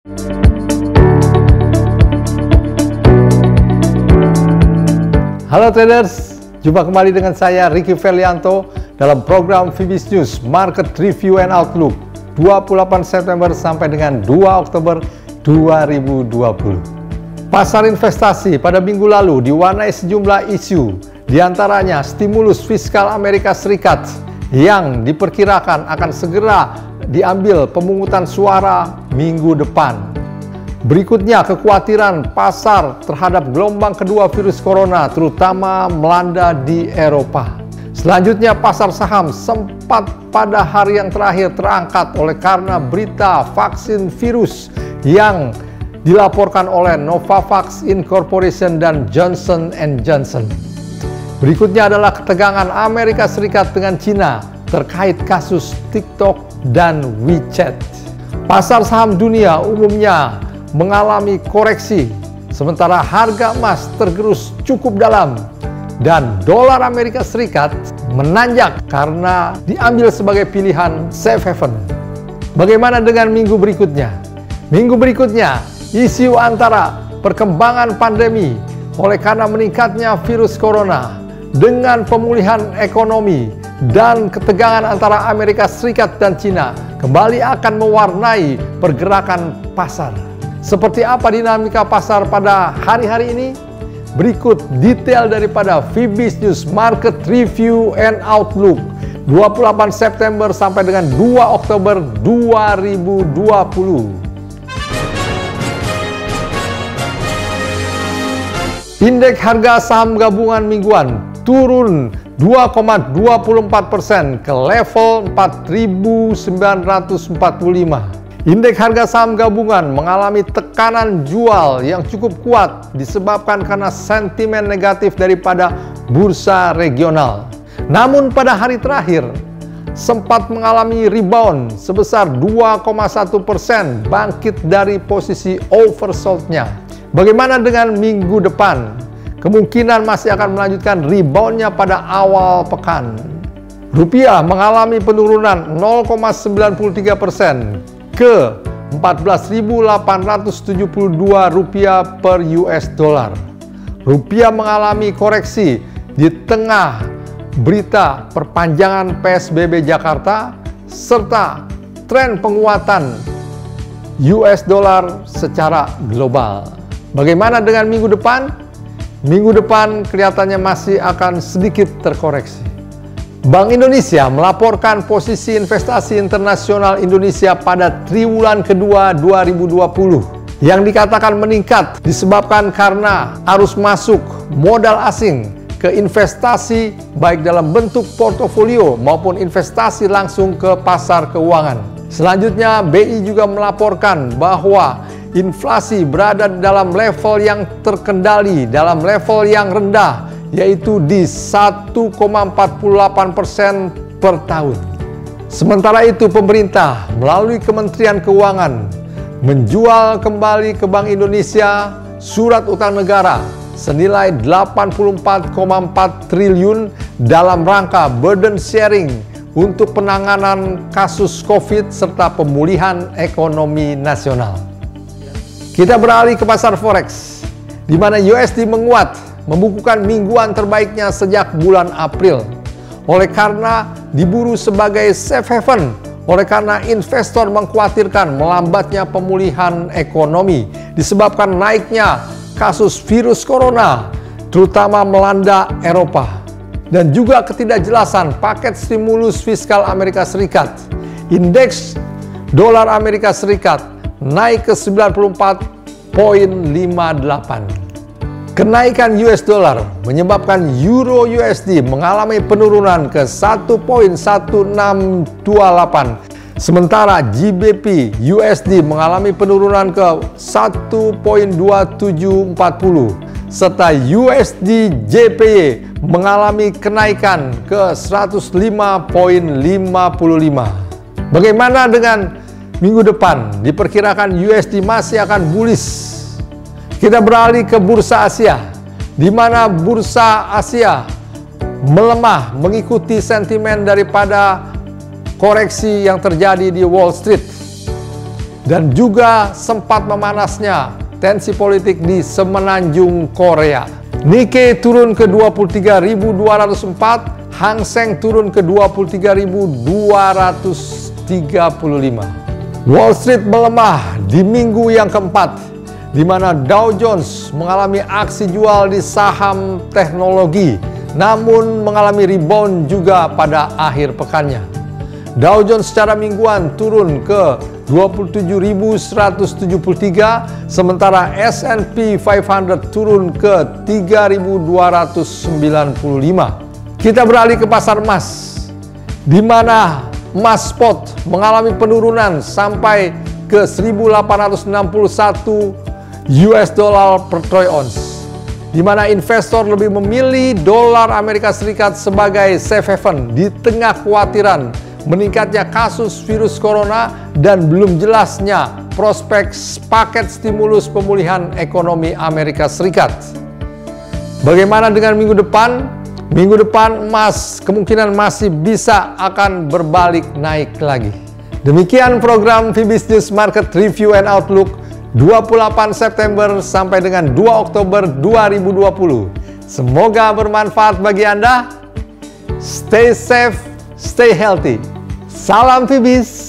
Halo traders, jumpa kembali dengan saya Ricky Felianto dalam program VBIS News Market Review and Outlook 28 September sampai dengan 2 Oktober 2020. Pasar investasi pada minggu lalu diwarnai sejumlah isu, diantaranya stimulus fiskal Amerika Serikat yang diperkirakan akan segera diambil pemungutan suara minggu depan. Berikutnya, kekhawatiran pasar terhadap gelombang kedua virus corona terutama melanda di Eropa. Selanjutnya, pasar saham sempat pada hari yang terakhir terangkat oleh karena berita vaksin virus yang dilaporkan oleh Novavax Incorporation dan Johnson & Johnson. Berikutnya adalah ketegangan Amerika Serikat dengan Cina terkait kasus TikTok dan WeChat. Pasar saham dunia umumnya mengalami koreksi, sementara harga emas tergerus cukup dalam dan dolar Amerika Serikat menanjak karena diambil sebagai pilihan safe haven. Bagaimana dengan minggu berikutnya? Minggu berikutnya, isu antara perkembangan pandemi oleh karena meningkatnya virus corona dengan pemulihan ekonomi dan ketegangan antara Amerika Serikat dan Cina kembali akan mewarnai pergerakan pasar. Seperti apa dinamika pasar pada hari-hari ini? Berikut detail daripada VBIS News Market Review and Outlook 28 September sampai dengan 2 Oktober 2020. Indeks harga saham gabungan mingguan turun 2,24% ke level 4.945. Indeks harga saham gabungan mengalami tekanan jual yang cukup kuat disebabkan karena sentimen negatif daripada bursa regional. Namun pada hari terakhir sempat mengalami rebound sebesar 2,1% bangkit dari posisi oversold-nya. Bagaimana dengan minggu depan? Kemungkinan masih akan melanjutkan rebound-nya pada awal pekan. Rupiah mengalami penurunan 0,93% ke 14.872 rupiah per US dollar. Rupiah mengalami koreksi di tengah berita perpanjangan PSBB Jakarta serta tren penguatan US dollar secara global. Bagaimana dengan minggu depan? Minggu depan kelihatannya masih akan sedikit terkoreksi. Bank Indonesia melaporkan posisi investasi internasional Indonesia pada triwulan kedua 2020 yang dikatakan meningkat disebabkan karena arus masuk modal asing ke investasi baik dalam bentuk portofolio maupun investasi langsung ke pasar keuangan. Selanjutnya, BI juga melaporkan bahwa inflasi berada dalam level yang terkendali, dalam level yang rendah, yaitu di 1,48% per tahun. Sementara itu pemerintah melalui Kementerian Keuangan menjual kembali ke Bank Indonesia surat utang negara senilai 84,4 triliun dalam rangka burden sharing untuk penanganan kasus COVID serta pemulihan ekonomi nasional. Kita beralih ke pasar forex, di mana USD menguat membukukan mingguan terbaiknya sejak bulan April. Oleh karena diburu sebagai safe haven, oleh karena investor mengkhawatirkan melambatnya pemulihan ekonomi disebabkan naiknya kasus virus corona, terutama melanda Eropa, dan juga ketidakjelasan paket stimulus fiskal Amerika Serikat. Indeks dolar Amerika Serikat naik ke 94,58. Kenaikan US dollar menyebabkan euro USD mengalami penurunan ke 1,1628. Sementara GBP USD mengalami penurunan ke 1,2740. Serta USD JPY mengalami kenaikan ke 105,55. Bagaimana dengan minggu depan? Diperkirakan USD masih akan bullish. Kita beralih ke bursa Asia, di mana bursa Asia melemah mengikuti sentimen daripada koreksi yang terjadi di Wall Street. dan juga sempat memanasnya tensi politik di semenanjung Korea. Nikkei turun ke 23.204, Hang Seng turun ke 23.235. Wall Street melemah di minggu yang keempat, di mana Dow Jones mengalami aksi jual di saham teknologi, namun mengalami rebound juga pada akhir pekannya. Dow Jones secara mingguan turun ke 27.173, sementara S&P 500 turun ke 3.295. Kita beralih ke pasar emas, di mana emas spot mengalami penurunan sampai ke 1.861 US dollar per troy ounce, di mana investor lebih memilih dolar Amerika Serikat sebagai safe haven di tengah kekhawatiran meningkatnya kasus virus corona dan belum jelasnya prospek paket stimulus pemulihan ekonomi Amerika Serikat. Bagaimana dengan minggu depan? Minggu depan emas kemungkinan masih bisa akan berbalik naik lagi. Demikian program VBIS News Market Review and Outlook 28 September sampai dengan 2 Oktober 2020. Semoga bermanfaat bagi Anda. Stay safe, stay healthy. Salam VBIS.